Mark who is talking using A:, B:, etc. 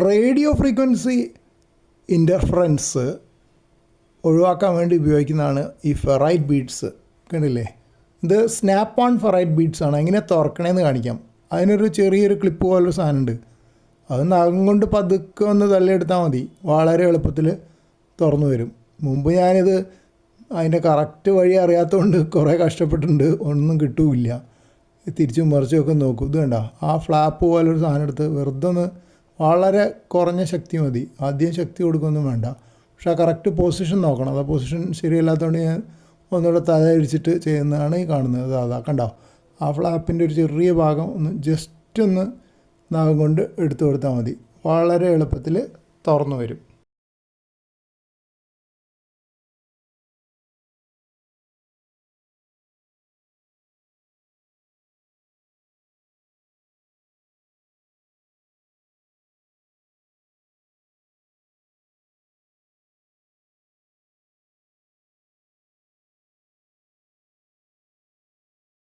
A: Radio frequency interference ഒഴിവാക്കാൻ വേണ്ടി ഉപയോഗിക്കുന്നതാണ് ഈ ഫെറൈറ്റ് ബീഡ്സ്. കണ്ടില്ലേ, ഇത് സ്നാപ്പ് ഓൺ ഫെറൈറ്റ് ബീഡ്സ് ആണ്. എങ്ങനെ തുറക്കണേന്ന് കാണിക്കാം. അതിനൊരു ചെറിയൊരു ക്ലിപ്പ് പോലൊരു സാധനമുണ്ട്. അത് നഖം കൊണ്ട് പതുക്കെ ഒന്ന് തള്ളിയെടുത്താൽ മതി, വളരെ എളുപ്പത്തിൽ തുറന്നു വരും. മുമ്പ് ഞാനിത് അതിൻ്റെ കറക്റ്റ് വഴി അറിയാത്തതുകൊണ്ട് കുറേ കഷ്ടപ്പെട്ടിട്ടുണ്ട്, ഒന്നും കിട്ടുമില്ല. തിരിച്ചും മറിച്ചുമൊക്കെ നോക്കും. ഇത് വേണ്ട, ആ ഫ്ലാപ്പ് പോലൊരു സാധനം എടുത്ത് വെറുതെ ഒന്ന് വളരെ കുറഞ്ഞ ശക്തി മതി, ആദ്യം ശക്തി കൊടുക്കൊന്നും വേണ്ട. പക്ഷേ ആ കറക്റ്റ് പൊസിഷൻ നോക്കണം. അത് പൊസിഷൻ ശരിയല്ലാത്തതുകൊണ്ട് ഞാൻ ഒന്നുകൂടെ തല ഇടിച്ചിട്ട് ചെയ്യുന്നതാണ് ഈ കാണുന്നത്. അതാ കണ്ടോ, ആ ഫ്ലാപ്പിൻ്റെ ഒരു ചെറിയ ഭാഗം ഒന്ന് ജസ്റ്റ് ഒന്ന് നഖം കൊണ്ട് എടുത്തു കൊടുത്താൽ മതി, വളരെ എളുപ്പത്തിൽ തുറന്നു വരും.